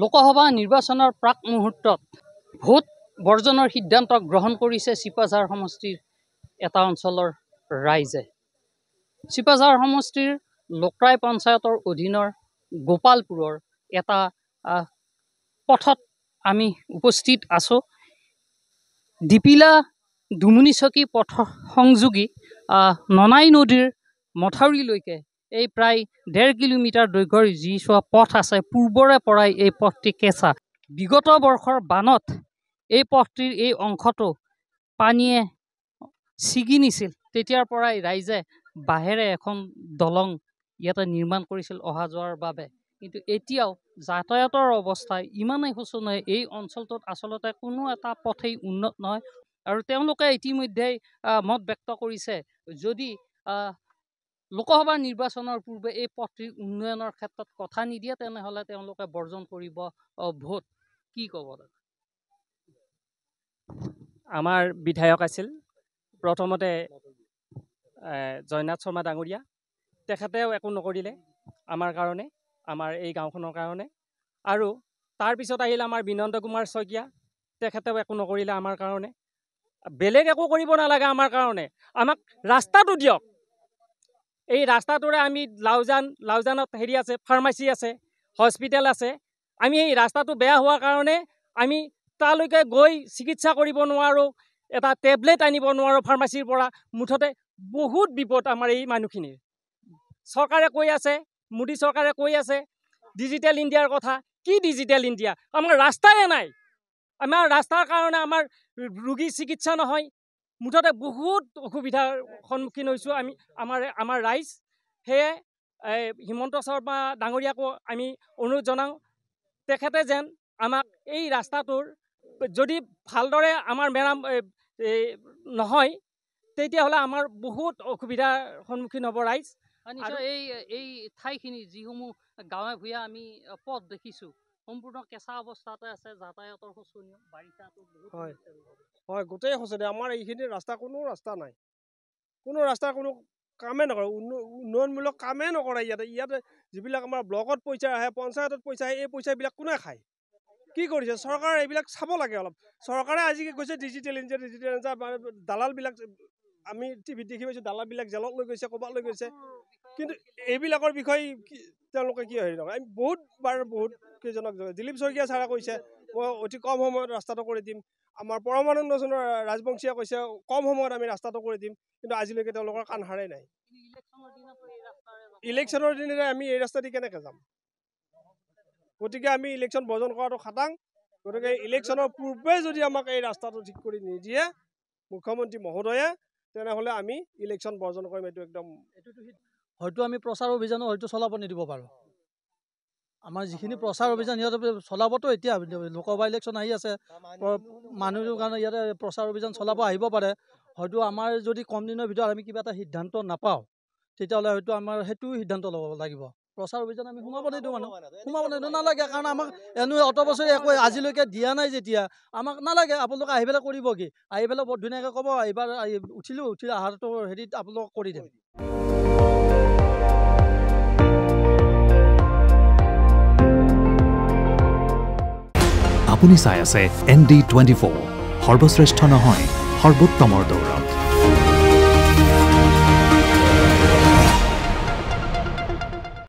লোকসভা নিৰ্বাচনৰ প্ৰাক মুহূৰ্তত ভোট বৰ্জনৰ সিদ্ধান্ত গ্ৰহণ কৰিছে চিপাঝাৰ সমষ্টিৰ এটা অঞ্চলৰ ৰাইজে। চিপাঝাৰ সমষ্টিৰ লোকৰাই পঞ্চায়তৰ অধীনৰ গোপালপুৰৰ এটা পথত আমি উপস্থিত আছোঁ। দীপিলা দুমুনিচকী পথ সংযোগী ননাই নদীৰ মথাউৰিলৈকে এই প্ৰায় 1.5 কিলোমিটাৰ দৈৰ্ঘ্যৰ যি পথ আছে, পূৰ্বৰে পৰাই এই পথটি কেঁচা। বিগত বৰ্ষৰ বানত এই পথটিৰ এই অংশটো পানীয়ে ছিগি নিছিল। তেতিয়াৰ পৰাই ৰাইজে বাঁহেৰে এখন দলং ইয়াতে নিৰ্মাণ কৰিছিল অহা যোৱাৰ বাবে। কিন্তু এতিয়াও যাতায়াতৰ অৱস্থা ইমানেই শোচনীয়, এই অঞ্চলটোত আচলতে কোনো এটা পথেই উন্নত নহয়। আৰু তেওঁলোকে ইতিমধ্যেই মত ব্যক্ত কৰিছে, যদি লোকসভা নিৰ্বাচনৰ পূৰ্বে এই পথটিৰ উন্নয়নৰ ক্ষেত্ৰত কথা নিদিয়ে, তেনেহ'লে তেওঁলোকে বৰ্জন কৰিব ভোট। কি ক'ব? আমাৰ বিধায়ক আছিল প্ৰথমতে জয়নাথ শৰ্মা ডাঙৰীয়া, তেখেতেও একো নকৰিলে আমাৰ কাৰণে, আমাৰ এই গাঁওখনৰ কাৰণে। আৰু তাৰপিছত আহিল আমাৰ বিনন্দ কুমাৰ শইকীয়া, তেখেতেও একো নকৰিলে আমাৰ কাৰণে। বেলেগ একো কৰিব নালাগে আমাৰ কাৰণে, আমাক ৰাস্তাটো দিয়ক। এই ৰাস্তাটোৰে আমি লাউজানত হেৰি আছে, ফাৰ্মাচী আছে, হস্পিটেল আছে। আমি এই ৰাস্তাটো বেয়া হোৱাৰ কাৰণে আমি তালৈকে গৈ চিকিৎসা কৰিব নোৱাৰোঁ, এটা টেবলেট আনিব নোৱাৰোঁ ফাৰ্মাচীৰ পৰা। মুঠতে বহুত বিপদ আমাৰ এই মানুহখিনিৰ। চৰকাৰে কৈ আছে, মোদী চৰকাৰে কৈ আছে ডিজিটেল ইণ্ডিয়াৰ কথা। কি ডিজিটেল ইণ্ডিয়া? আমাৰ ৰাস্তাই নাই। আমাৰ ৰাস্তাৰ কাৰণে আমাৰ ৰোগী চিকিৎসা নহয়। মুঠতে বহুত অসুবিধাৰ সন্মুখীন হৈছোঁ আমাৰ ৰাইজ। সেয়ে হিমন্ত শৰ্মা ডাঙৰীয়াকো আমি অনুৰোধ জনাওঁ, তেখেতে যেন আমাক এই ৰাস্তাটোৰ যদি ভালদৰে আমাৰ নহয়, তেতিয়াহ'লে আমাৰ বহুত অসুবিধাৰ সন্মুখীন হ'ব ৰাইজ। এই ঠাইখিনি যিসমূহ গাঁৱে ভূঞে আমি পথ দেখিছোঁ, সম্পূৰ্ণ কেঁচা অৱস্থাতে আছে, যাতায়াতৰ শোচনীয়, বাৰিষাটো হয়, গোটেই শোচনীয়। আমাৰ এইখিনি কোনো ৰাস্তা নাই, কোনো ৰাস্তাৰ কোনো কামেই নকৰে, উন্নয়নমূলক কামেই নকৰে। ইয়াতে যিবিলাক আমাৰ ব্লকত পইচা আহে, পঞ্চায়তত পইচা আহে, এই পইচাবিলাক কোনে খায়? কি কৰিছে চৰকাৰে? এইবিলাক চাব লাগে অলপ। চৰকাৰে আজি কৈছে ডিজিটেল ইণ্ডিয়া, দালালবিলাক আমি টিভিত দেখি পাইছোঁ, দালালবিলাক জেলত লৈ গৈছে, ক'ৰবাত লৈ গৈছে। কিন্তু এইবিলাকৰ বিষয়ে তেওঁলোকে কি হেৰি নকৰে? আমি বহুত কেইজনক, দিলীপ শইকীয়া ছাৰে কৈছে মই অতি কম সময়ত ৰাস্তাটো কৰি দিম। আমাৰ পৰমানন্দ ৰাজবংশীয়ে কৈছে কম সময়ত আমি ৰাস্তাটো কৰি দিম। কিন্তু আজিলৈকে তেওঁলোকৰ কাণ সাৰেই নাই। ইলেকশ্যনৰ দিনা আমি এই ৰাস্তা দি কেনেকৈ যাম? গতিকে আমি ইলেকশ্যন বৰ্জন কৰাটো খাটাং। গতিকে ইলেকশ্যনৰ পূৰ্বে যদি আমাক এই ৰাস্তাটো ঠিক কৰি নিদিয়ে মুখ্যমন্ত্ৰী মহোদয়ে, তেনেহ'লে আমি ইলেকশ্যন বৰ্জন কৰিম। এইটো একদম হয়তো আমি প্ৰচাৰ অভিযানো হয়তো চলাব নিদিব পাৰোঁ। আমাৰ যিখিনি প্ৰচাৰ অভিযান সিহঁতে চলাবতো, এতিয়া লোকসভা ইলেকশ্যন আহি আছে, মানুহৰ কাৰণে ইয়াতে প্ৰচাৰ অভিযান চলাব আহিব পাৰে। হয়তো আমাৰ যদি কম দিনৰ ভিতৰত আমি কিবা এটা সিদ্ধান্ত নাপাওঁ, তেতিয়াহ'লে হয়তো আমাৰ সেইটো সিদ্ধান্ত ল'ব লাগিব। প্ৰচাৰ অভিযান আমি সোমাব নিদিওঁ, সোমাব নিদিওঁ নালাগে। কাৰণ আমাক অত বছৰে একো আজিলৈকে দিয়া নাই যেতিয়া, আমাক নালাগে। আপোনালোকে আহি পেলাই কৰিব কি? আহি পেলাই বৰ ধুনীয়াকৈ ক'ব এইবাৰ উঠি আহাৰটো হেৰিত আপোনালোকক কৰি দিম। আপুনি চাই আছে ND24, সৰ্বশ্ৰেষ্ঠ নহয়, সৰ্বোত্তমৰ দৌৰ।